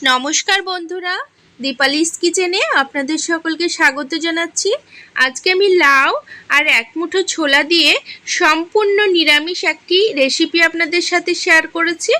নমস্কার বন্ধুরা, দীপালিস কিচেনে আপনাদের সকলকে স্বাগত জানাচ্ছি। আজকে আমি লাউ আর এক মুঠো ছোলা দিয়ে সম্পূর্ণ নিরামিষ একটি রেসিপি আপনাদের সাথে শেয়ার করেছি।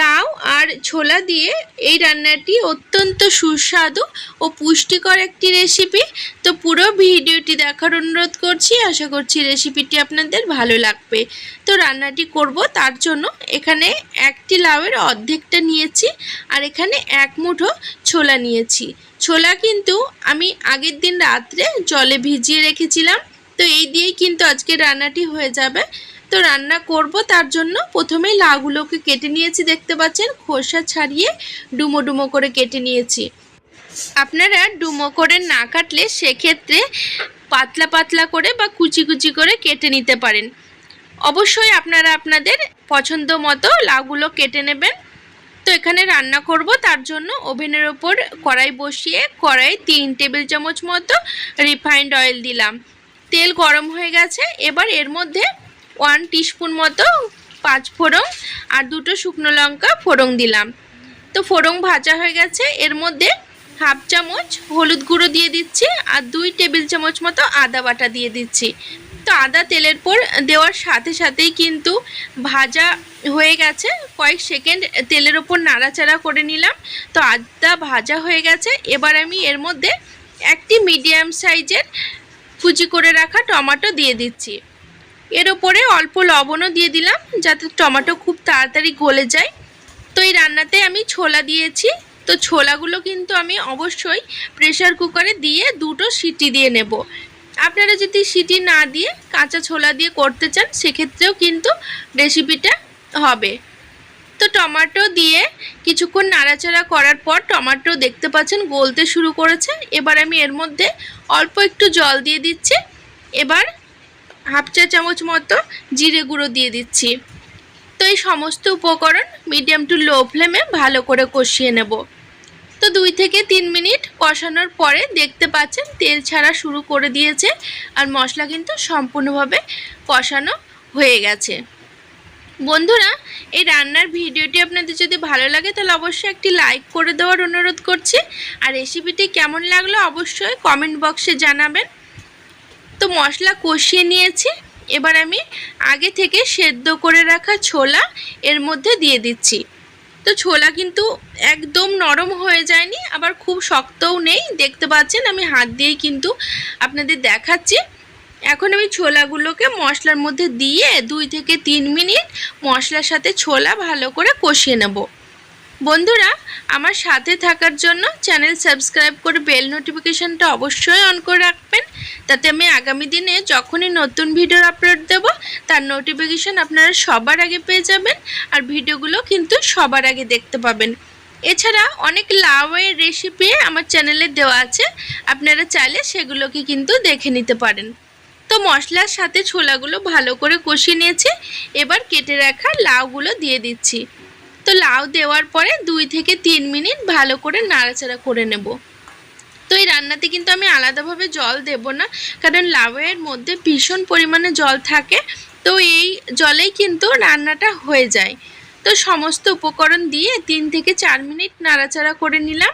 লাউ আর ছোলা দিয়ে এই রান্নাটি অত্যন্ত সুস্বাদু ও পুষ্টিকর একটি রেসিপি। তো পুরো ভিডিওটি দেখার অনুরোধ করছি, আশা করছি রেসিপিটি আপনাদের ভালো লাগবে। তো রান্নাটি করব তার জন্য এখানে একটি লাউয়ের অর্ধেকটা নিয়েছি আর এখানে এক মুঠো ছোলা নিয়েছি। ছোলা কিন্তু আমি আগের দিন রাত্রে জলে ভিজিয়ে রেখেছিলাম। তো এই দিয়েই কিন্তু আজকে রান্নাটি হয়ে যাবে। তো রান্না করব তার জন্য প্রথমেই লাউগুলোকে কেটে নিয়েছি, দেখতে পাচ্ছেন খোসা ছাড়িয়ে ডুমো ডুমো করে কেটে নিয়েছি। আপনারা ডুমো করে না কাটলে সেক্ষেত্রে পাতলা পাতলা করে বা কুচি কুচি করে কেটে নিতে পারেন। অবশ্যই আপনারা আপনাদের পছন্দ মতো লাউগুলো কেটে নেবেন। তো এখানে রান্না করব তার জন্য ওভেনের ওপর কড়াই বসিয়ে কড়াই 3 টেবিল চামচ মতো রিফাইন্ড অয়েল দিলাম। তেল গরম হয়ে গেছে, এবার এর মধ্যে 1 টিস্পুন মতো 5 ফোড়ন আর 2টো শুকনো লঙ্কা ফোড়ন দিলাম। তো ফোড়ন ভাজা হয়ে গেছে, এর মধ্যে হাফ চামচ হলুদ গুঁড়ো দিয়ে দিচ্ছি আর 2 টেবিল চামচ মতো আদা বাটা দিয়ে দিচ্ছি। তো আদা তেলের পর দেওয়ার সাথে সাথেই কিন্তু ভাজা হয়ে গেছে, কয়েক সেকেন্ড তেলের ওপর নাড়াচাড়া করে নিলাম। তো আদা ভাজা হয়ে গেছে, এবার আমি এর মধ্যে একটি মিডিয়াম সাইজের কুচি করে রাখা টমেটো দিয়ে দিচ্ছি। এর ওপরে অল্প লবণও দিয়ে দিলাম যাতে টমেটো খুব তাড়াতাড়ি গলে যায়। তো এই রান্নাতে আমি ছোলা দিয়েছি। তো ছোলাগুলো কিন্তু আমি অবশ্যই প্রেসার কুকারে দিয়ে 2টো সিটি দিয়ে নেব। আপনারা যদি সিটি না দিয়ে কাঁচা ছোলা দিয়ে করতে চান সেক্ষেত্রেও কিন্তু রেসিপিটা হবে। তো টমেটো দিয়ে কিছুক্ষণ নাড়াচাড়া করার পর টমেটো দেখতে পাচ্ছেন গলতে শুরু করেছে। এবার আমি এর মধ্যে অল্প একটু জল দিয়ে দিচ্ছি। এবার হাফ চা চামচ মতো জিরে গুঁড়ো দিয়ে দিচ্ছি। তো এই সমস্ত উপকরণ মিডিয়াম টু লো ফ্লেমে ভালো করে কষিয়ে নেব। তো 2 থেকে 3 মিনিট কষানোর পরে দেখতে পাচ্ছেন তেল ছাড়া শুরু করে দিয়েছে আর মশলা কিন্তু সম্পূর্ণভাবে কষানো হয়ে গেছে। বন্ধুরা, এই রান্নার ভিডিওটি আপনাদের যদি ভালো লাগে তাহলে অবশ্যই একটি লাইক করে দেওয়ার অনুরোধ করছি। আর রেসিপিটি কেমন লাগলো অবশ্যই কমেন্ট বক্সে জানাবেন। তো মশলা কষিয়ে নিয়েছি, এবার আমি আগে থেকে সেদ্ধ করে রাখা ছোলা এর মধ্যে দিয়ে দিচ্ছি। তো ছোলা কিন্তু একদম নরম হয়ে যায়নি, আবার খুব শক্তও নেই, দেখতে পাচ্ছেন আমি হাত দিয়েই কিন্তু আপনাদের দেখাচ্ছি। এখন আমি ছোলাগুলোকে মশলার মধ্যে দিয়ে 2 থেকে 3 মিনিট মশলার সাথে ছোলা ভালো করে কষিয়ে নেব। বন্ধুরা, আমার সাথে থাকার জন্য চ্যানেল সাবস্ক্রাইব করে বেল নোটিফিকেশনটা অবশ্যই অন করে রাখবেন, তাতে আমি আগামী দিনে যখনই নতুন ভিডিও আপলোড দেব তার নোটিফিকেশন আপনারা সবার আগে পেয়ে যাবেন আর ভিডিওগুলো কিন্তু সবার আগে দেখতে পাবেন। এছাড়া অনেক লাউয়ের রেসিপি আমার চ্যানেলে দেওয়া আছে, আপনারা চাইলে সেগুলোকে কিন্তু দেখে নিতে পারেন। তো মশলার সাথে ছোলাগুলো ভালো করে কষিয়ে নিয়েছি, এবার কেটে রাখা লাউগুলো দিয়ে দিচ্ছি। তো লাউ দেওয়ার পরে 2 থেকে 3 মিনিট ভালো করে নাড়াচাড়া করে নেব। তো এই রান্নাতে কিন্তু আমি আলাদাভাবে জল দেব না, কারণ লাউয়ের মধ্যে ভীষণ পরিমাণে জল থাকে। তো এই জলেই কিন্তু রান্নাটা হয়ে যায়। তো সমস্ত উপকরণ দিয়ে 3 থেকে 4 মিনিট নাড়াচাড়া করে নিলাম।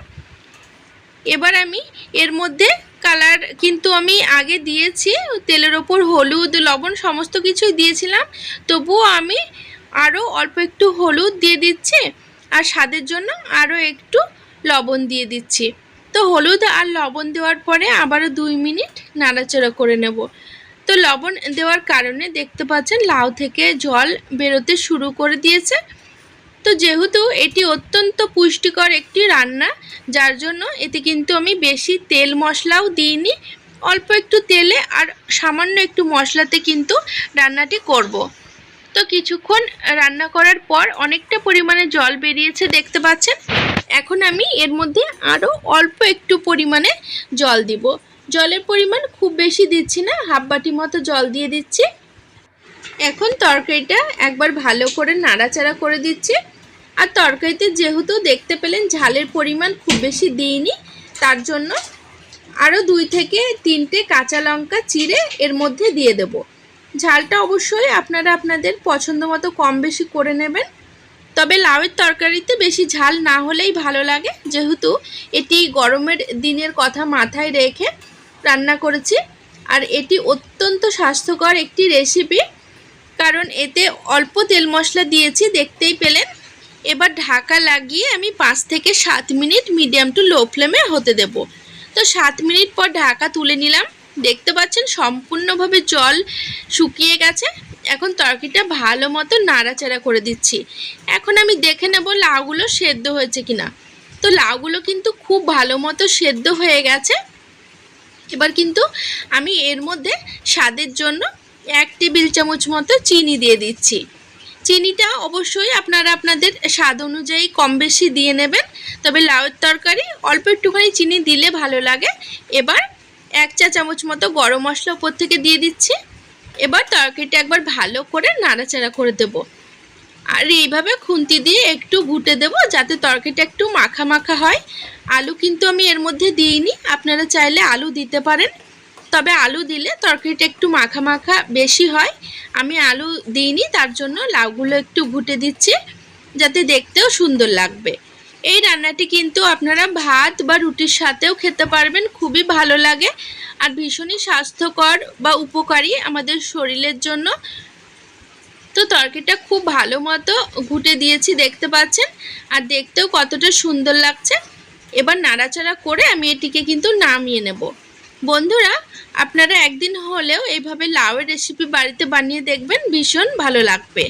এবার আমি এর মধ্যে কালার কিন্তু আমি আগে দিয়েছি, তেলের ওপর হলুদ লবণ সমস্ত কিছুই দিয়েছিলাম, তবুও আমি আরও অল্প একটু হলুদ দিয়ে দিচ্ছি আর স্বাদের জন্য আরও একটু লবণ দিয়ে দিচ্ছি। তো হলুদ আর লবণ দেওয়ার পরে আবারও 2 মিনিট নাড়াচাড়া করে নেব। তো লবণ দেওয়ার কারণে দেখতে পাচ্ছেন লাউ থেকে জল বেরোতে শুরু করে দিয়েছে। তো যেহেতু এটি অত্যন্ত পুষ্টিকর একটি রান্না, যার জন্য এতে কিন্তু আমি বেশি তেল মশলাও দিইনি, অল্প একটু তেলে আর সামান্য একটু মশলাতে কিন্তু রান্নাটি করব। তো কিছুক্ষণ রান্না করার পর অনেকটা পরিমাণে জল বেরিয়েছে দেখতে পাচ্ছেন। এখন আমি এর মধ্যে আরও অল্প একটু পরিমাণে জল দিব। জলের পরিমাণ খুব বেশি দিচ্ছি না, হাফ বাটি মতো জল দিয়ে দিচ্ছি। এখন তরকারিটা একবার ভালো করে নাড়াচাড়া করে দিচ্ছি। আর তরকারিতে যেহেতু দেখতে পেলেন ঝালের পরিমাণ খুব বেশি দিইনি, তার জন্য আরও 2 থেকে 3টে কাঁচা লঙ্কা চিড়ে এর মধ্যে দিয়ে দেব। ঝালটা অবশ্যই আপনারা আপনাদের পছন্দ মতো কম বেশি করে নেবেন। তবে লাউয়ের তরকারিতে বেশি ঝাল না হলেই ভালো লাগে, যেহেতু এটি গরমের দিনের কথা মাথায় রেখে রান্না করেছি। আর এটি অত্যন্ত স্বাস্থ্যকর একটি রেসিপি, কারণ এতে অল্প তেল মশলা দিয়েছি, দেখতেই পেলেন। এবার ঢাকা লাগিয়ে আমি 5 থেকে 7 মিনিট মিডিয়াম টু লো ফ্লেমে হতে দেব। তো 7 মিনিট পর ঢাকা তুলে নিলাম। দেখতে পাচ্ছেন সম্পূর্ণভাবে জল শুকিয়ে গেছে। এখন তরকারিটা ভালো মতো নাড়াচাড়া করে দিচ্ছি। এখন আমি দেখে নেব লাউগুলো সেদ্ধ হয়েছে কিনা। তো লাউগুলো কিন্তু খুব ভালো মতো সেদ্ধ হয়ে গেছে। এবার কিন্তু আমি এর মধ্যে স্বাদের জন্য 1 টেবিল চামচ মতো চিনি দিয়ে দিচ্ছি। চিনিটা অবশ্যই আপনারা আপনাদের স্বাদ অনুযায়ী কম বেশি দিয়ে নেবেন, তবে লাউয়ের তরকারি অল্প একটুখানি চিনি দিলে ভালো লাগে। এবার 1 চা চামচ মতো গরম মশলা উপর থেকে দিয়ে দিচ্ছি। এবার তরকারিটা একবার ভালো করে নাড়াচাড়া করে দেব, আর এইভাবে খুন্তি দিয়ে একটু ঘুটে দেব যাতে তরকারিটা একটু মাখা মাখা হয়। আলু কিন্তু আমি এর মধ্যে দিইনি, আপনারা চাইলে আলু দিতে পারেন, তবে আলু দিলে তরকারিটা একটু মাখা মাখা বেশি হয়। আমি আলু দিইনি, তার জন্য লাউগুলো একটু ঘুটে দিচ্ছি যাতে দেখতেও সুন্দর লাগবে। এই রান্নাটি কিন্তু আপনারা ভাত বা রুটির সাথেও খেতে পারবেন, খুবই ভালো লাগে আর ভীষণই স্বাস্থ্যকর বা উপকারী আমাদের শরীরের জন্য। তো তরকারিটা খুব ভালো মতো ঘুটে দিয়েছি, দেখতে পাচ্ছেন, আর দেখতেও কতটা সুন্দর লাগছে। এবার নাড়াচাড়া করে আমি এটিকে কিন্তু নামিয়ে নেব। বন্ধুরা, আপনারা একদিন হলেও এইভাবে লাউয়ের রেসিপি বাড়িতে বানিয়ে দেখবেন, ভীষণ ভালো লাগবে।